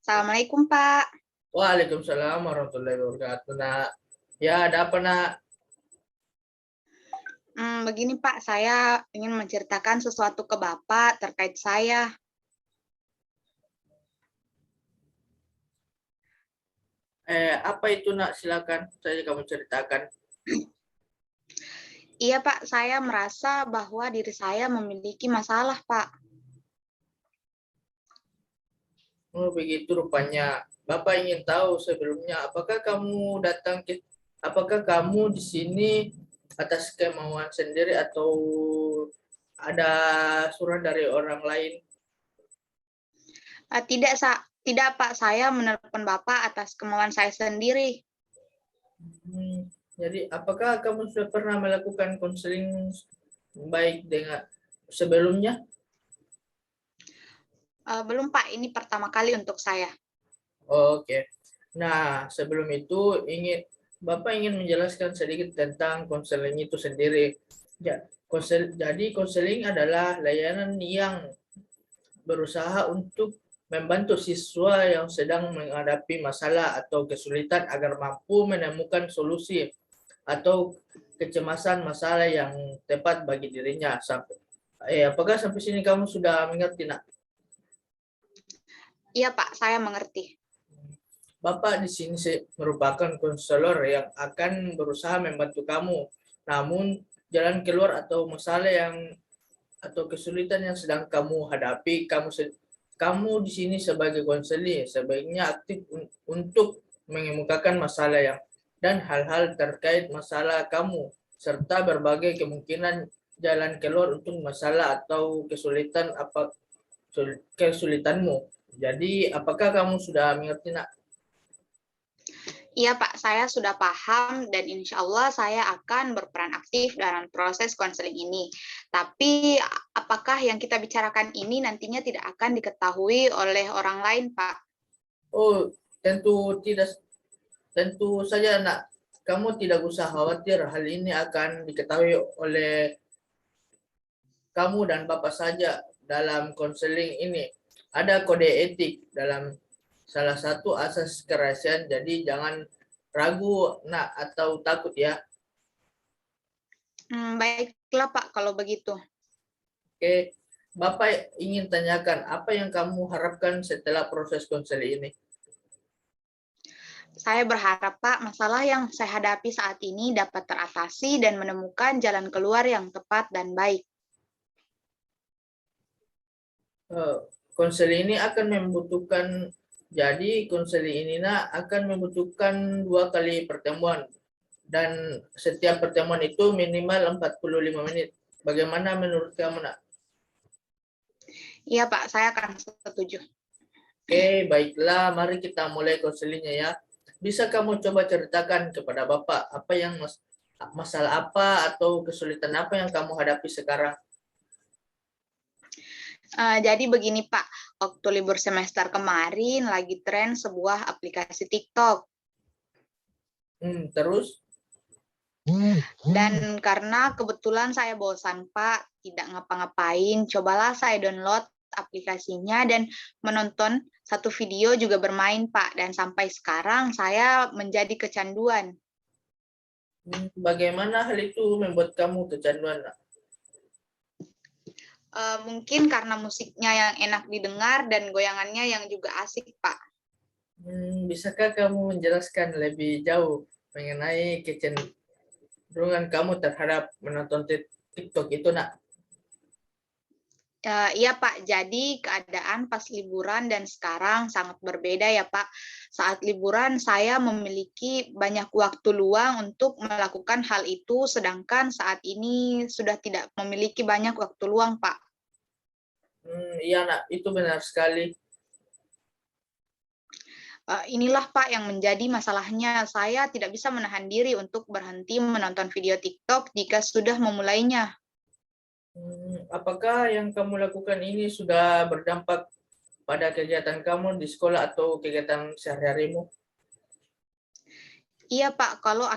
Assalamualaikum, Pak. Waalaikumsalam warahmatullahi wabarakatuh, Nak. Ya, ada apa, Nak? Begini, Pak, saya ingin menceritakan sesuatu ke Bapak terkait saya. Apa itu, Nak? Silakan saja kamu ceritakan. Iya, Pak, saya merasa bahwa diri saya memiliki masalah, Pak. Oh, begitu rupanya. Bapak ingin tahu sebelumnya, apakah kamu di sini atas kemauan sendiri atau ada surat dari orang lain? Tidak, Pak, saya menelpon Bapak atas kemauan saya sendiri. Jadi, apakah kamu sudah pernah melakukan konseling baik dengan sebelumnya? Belum, Pak, ini pertama kali untuk saya. Oke. Nah, sebelum itu Bapak ingin menjelaskan sedikit tentang konseling itu sendiri. Jadi konseling adalah layanan yang berusaha untuk membantu siswa yang sedang menghadapi masalah atau kesulitan agar mampu menemukan solusi atau kecemasan masalah yang tepat bagi dirinya. Apakah sampai sini kamu sudah mengerti, Nak? Iya, Pak, saya mengerti. Bapak di sini merupakan konselor yang akan berusaha membantu kamu. Namun, jalan keluar atau atau kesulitan yang sedang kamu hadapi, kamu di sini sebagai konselor sebaiknya aktif untuk mengemukakan masalah dan hal-hal terkait masalah kamu serta berbagai kemungkinan jalan keluar untuk masalah atau kesulitanmu. Jadi, apakah kamu sudah mengerti, Nak? Iya, Pak, saya sudah paham dan insya Allah saya akan berperan aktif dalam proses konseling ini. Tapi apakah yang kita bicarakan ini nantinya tidak akan diketahui oleh orang lain, Pak? Oh, tentu saja, Nak. Kamu tidak usah khawatir, hal ini akan diketahui oleh kamu dan Bapak saja dalam konseling ini. Ada kode etik dalam salah satu asas kerahasiaan, jadi jangan ragu, Nak, atau takut ya. Baiklah, Pak, kalau begitu. Oke, Bapak ingin tanyakan apa yang kamu harapkan setelah proses konseling ini? Saya berharap, Pak, masalah yang saya hadapi saat ini dapat teratasi dan menemukan jalan keluar yang tepat dan baik. Konseling ini akan membutuhkan konseling ini akan membutuhkan 2 kali pertemuan dan setiap pertemuan itu minimal 45 menit. Bagaimana menurut kamu, Nak? Iya, Pak, saya akan setuju. Oke, baiklah, mari kita mulai konselingnya ya. Bisa kamu coba ceritakan kepada Bapak masalah apa atau kesulitan apa yang kamu hadapi sekarang? Jadi begini, Pak, waktu libur semester kemarin lagi tren sebuah aplikasi TikTok. Terus? Dan karena kebetulan saya bosan, Pak, tidak ngapa-ngapain, cobalah saya download aplikasinya dan menonton satu video juga bermain, Pak. Dan sampai sekarang saya menjadi kecanduan. Bagaimana hal itu membuat kamu kecanduan, Nak? Mungkin karena musiknya yang enak didengar dan goyangannya yang juga asik, Pak. Bisakah kamu menjelaskan lebih jauh mengenai kecenderungan kamu terhadap menonton TikTok itu, Nak? Iya, Pak, jadi keadaan pas liburan dan sekarang sangat berbeda ya, Pak. Saat liburan saya memiliki banyak waktu luang untuk melakukan hal itu, sedangkan saat ini sudah tidak memiliki banyak waktu luang, Pak. Iya, Nak, itu benar sekali. Inilah, Pak, yang menjadi masalahnya. Saya tidak bisa menahan diri untuk berhenti menonton video TikTok jika sudah memulainya. Apakah yang kamu lakukan ini sudah berdampak pada kegiatan kamu di sekolah atau kegiatan sehari-harimu? Iya, Pak, kalau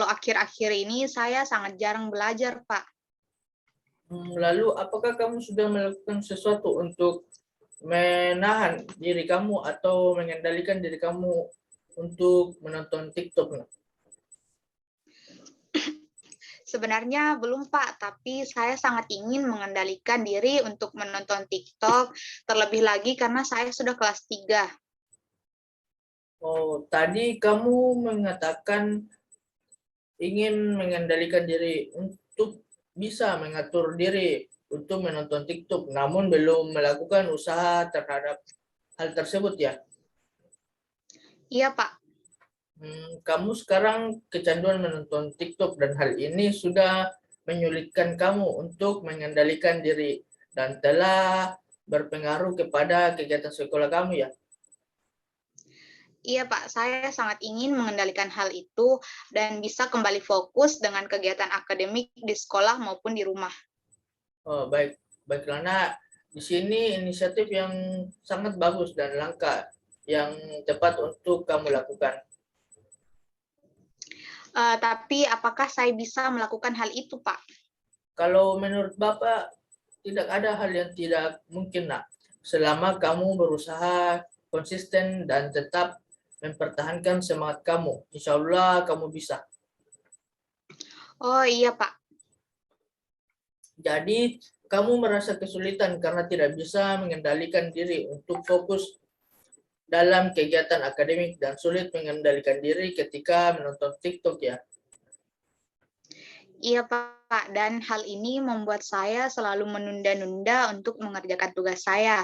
akhir-akhir ini saya sangat jarang belajar, Pak. Lalu, apakah kamu sudah melakukan sesuatu untuk menahan diri kamu atau mengendalikan diri kamu untuk menonton TikTok? Sebenarnya belum, Pak, tapi saya sangat ingin mengendalikan diri untuk menonton TikTok, terlebih lagi karena saya sudah kelas 3. Oh, tadi kamu mengatakan ingin mengendalikan diri untuk bisa mengatur diri untuk menonton TikTok, namun belum melakukan usaha terhadap hal tersebut ya. Iya, Pak. Kamu sekarang kecanduan menonton TikTok dan hal ini sudah menyulitkan kamu untuk mengendalikan diri dan telah berpengaruh kepada kegiatan sekolah kamu ya. Iya, Pak. Saya sangat ingin mengendalikan hal itu dan bisa kembali fokus dengan kegiatan akademik di sekolah maupun di rumah. Oh, baik, baik karena di sini inisiatif yang sangat bagus dan langkah yang tepat untuk kamu lakukan. Tapi apakah saya bisa melakukan hal itu, Pak? Kalau menurut Bapak, tidak ada hal yang tidak mungkin, nak. Selama kamu berusaha konsisten dan tetap mempertahankan semangat kamu, insya Allah kamu bisa. Oh iya, Pak. Jadi, kamu merasa kesulitan karena tidak bisa mengendalikan diri untuk fokus dalam kegiatan akademik dan sulit mengendalikan diri ketika menonton TikTok ya. Iya, Pak. Dan hal ini membuat saya selalu menunda-nunda untuk mengerjakan tugas saya.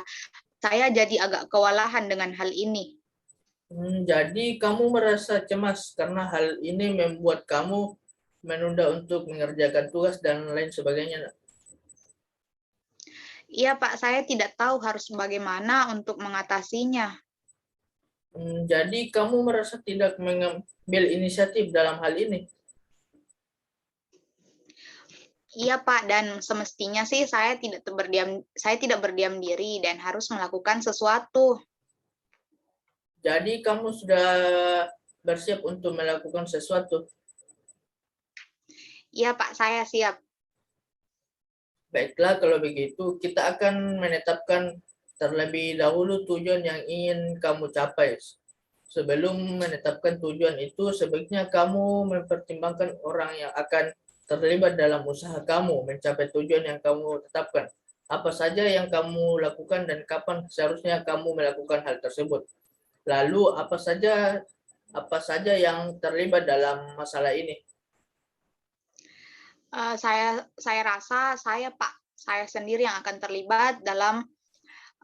Saya jadi agak kewalahan dengan hal ini. Jadi kamu merasa cemas karena hal ini membuat kamu menunda untuk mengerjakan tugas dan lain sebagainya. Iya, Pak. Saya tidak tahu harus bagaimana untuk mengatasinya. Jadi kamu merasa tidak mengambil inisiatif dalam hal ini. Iya, Pak. Dan semestinya sih saya tidak berdiam diri dan harus melakukan sesuatu. Jadi kamu sudah bersiap untuk melakukan sesuatu. Iya, Pak. Saya siap. Baiklah, kalau begitu kita akan menetapkan terlebih dahulu tujuan yang ingin kamu capai. Sebelum menetapkan tujuan itu, sebaiknya kamu mempertimbangkan orang yang akan terlibat dalam usaha kamu mencapai tujuan yang kamu tetapkan. Apa saja yang kamu lakukan dan kapan seharusnya kamu melakukan hal tersebut. Lalu apa saja yang terlibat dalam masalah ini. Saya rasa saya sendiri yang akan terlibat dalam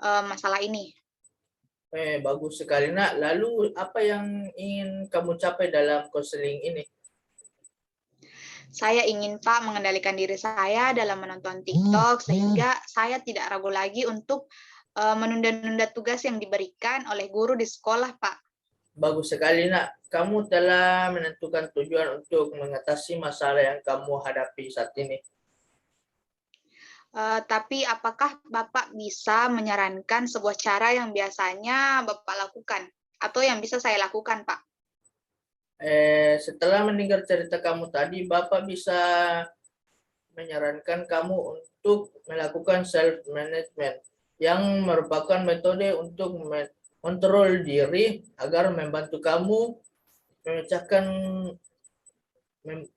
masalah ini. Bagus sekali, nak. Lalu apa yang ingin kamu capai dalam konseling ini? Saya ingin, Pak, mengendalikan diri saya dalam menonton TikTok sehingga saya tidak ragu lagi untuk menunda-nunda tugas yang diberikan oleh guru di sekolah, Pak. Bagus sekali, nak. Kamu telah menentukan tujuan untuk mengatasi masalah yang kamu hadapi saat ini. Tapi apakah Bapak bisa menyarankan sebuah cara yang biasanya Bapak lakukan atau yang bisa saya lakukan, Pak? Setelah mendengar cerita kamu tadi, Bapak bisa menyarankan kamu untuk melakukan self management yang merupakan metode untuk mengontrol diri agar membantu kamu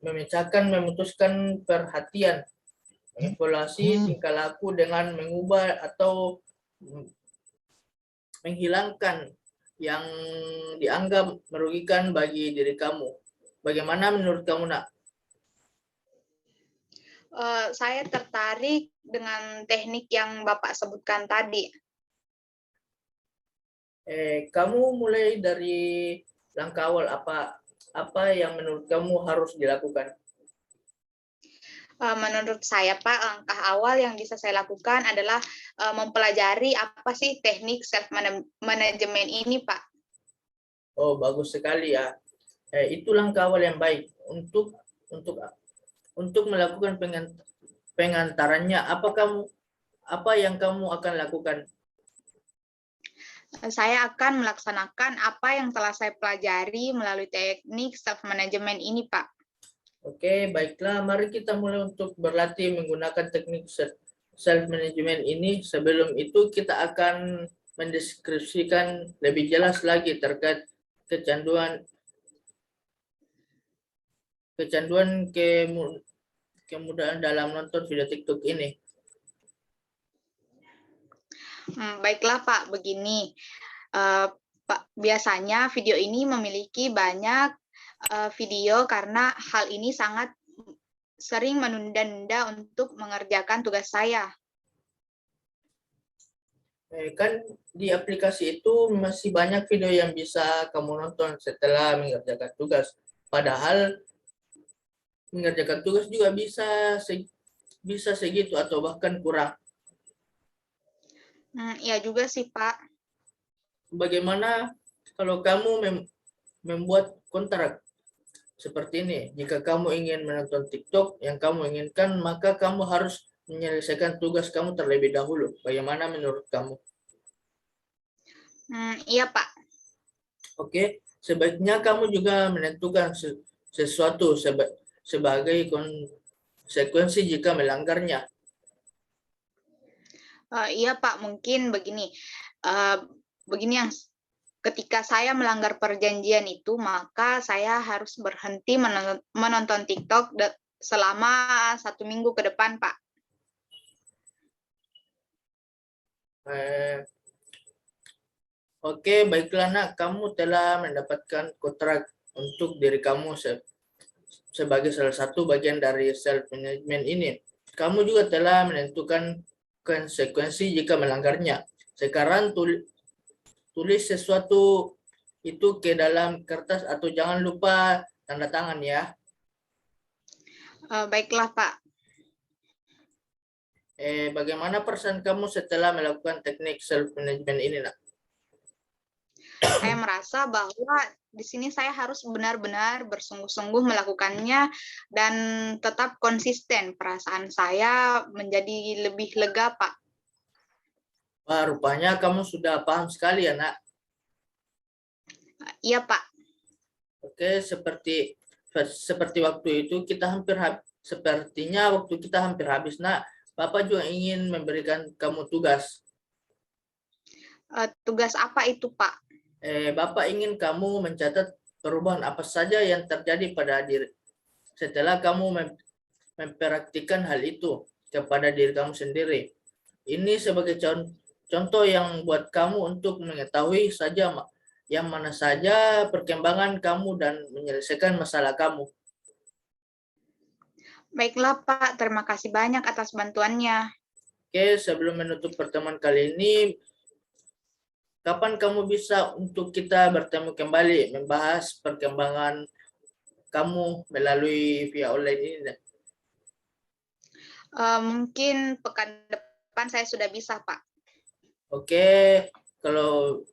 memecahkan memutuskan perhatian, mengevaluasi tingkah laku dengan mengubah atau menghilangkan yang dianggap merugikan bagi diri kamu. Bagaimana menurut kamu, nak? Saya tertarik dengan teknik yang Bapak sebutkan tadi. Kamu mulai dari langkah awal apa yang menurut kamu harus dilakukan? Menurut saya, Pak, langkah awal yang bisa saya lakukan adalah mempelajari apa sih teknik self management ini, Pak. Oh, bagus sekali ya. Itu langkah awal yang baik untuk untuk melakukan pengantarannya. Apa yang kamu akan lakukan? Saya akan melaksanakan apa yang telah saya pelajari melalui teknik self management ini, Pak. Oke, baiklah. Mari kita mulai untuk berlatih menggunakan teknik self management ini, sebelum itu kita akan mendeskripsikan lebih jelas lagi terkait kecanduan kemudahan dalam nonton video TikTok ini. Baiklah Pak, begini. Pak, biasanya video ini memiliki banyak video karena hal ini sangat sering menunda-nunda untuk mengerjakan tugas saya. Kan di aplikasi itu masih banyak video yang bisa kamu nonton setelah mengerjakan tugas. Padahal mengerjakan tugas juga bisa segitu atau bahkan kurang. Iya juga sih Pak. Bagaimana kalau kamu membuat kontrak seperti ini? Jika kamu ingin menonton TikTok yang kamu inginkan, maka kamu harus menyelesaikan tugas kamu terlebih dahulu. Bagaimana menurut kamu? Iya Pak. Oke, sebaiknya kamu juga menentukan sesuatu sebagai konsekuensi jika melanggarnya. Iya Pak, mungkin begini. Begini yang ketika saya melanggar perjanjian itu, maka saya harus berhenti menonton TikTok selama 1 minggu ke depan, Pak. Oke, baiklah nak, kamu telah mendapatkan kontrak untuk diri kamu sebagai salah satu bagian dari self management ini. Kamu juga telah menentukan konsekuensi jika melanggarnya. Sekarang tulis sesuatu itu ke dalam kertas atau jangan lupa tanda tangan ya. Baiklah Pak. Bagaimana perasaan kamu setelah melakukan teknik self management ini nak? Saya merasa bahwa di sini saya harus benar-benar bersungguh-sungguh melakukannya dan tetap konsisten. Perasaan saya menjadi lebih lega, Pak. Wah, rupanya kamu sudah paham sekali ya nak. Iya, Pak. Oke, seperti waktu itu kita sepertinya waktu kita hampir habis nak. Bapak juga ingin memberikan kamu tugas. Tugas apa itu, Pak? Bapak ingin kamu mencatat perubahan apa saja yang terjadi pada diri setelah kamu mempraktikkan hal itu kepada diri kamu sendiri. Ini sebagai contoh yang buat kamu untuk mengetahui saja yang mana saja perkembangan kamu dan menyelesaikan masalah kamu. Baiklah, Pak. Terima kasih banyak atas bantuannya. Oke, sebelum menutup pertemuan kali ini, kapan kamu bisa untuk kita bertemu kembali membahas perkembangan kamu melalui via online ini? Mungkin pekan depan saya sudah bisa, Pak. Oke, kalau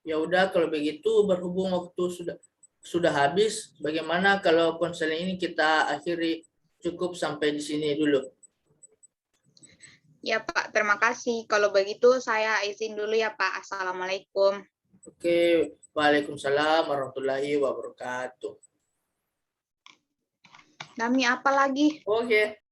ya udah kalau begitu berhubung waktu sudah habis, bagaimana kalau konseling ini kita akhiri cukup sampai di sini dulu. Ya Pak, terima kasih. Kalau begitu saya izin dulu ya Pak. Assalamualaikum. Oke, waalaikumsalam warahmatullahi wabarakatuh. Dami apa lagi? Oke.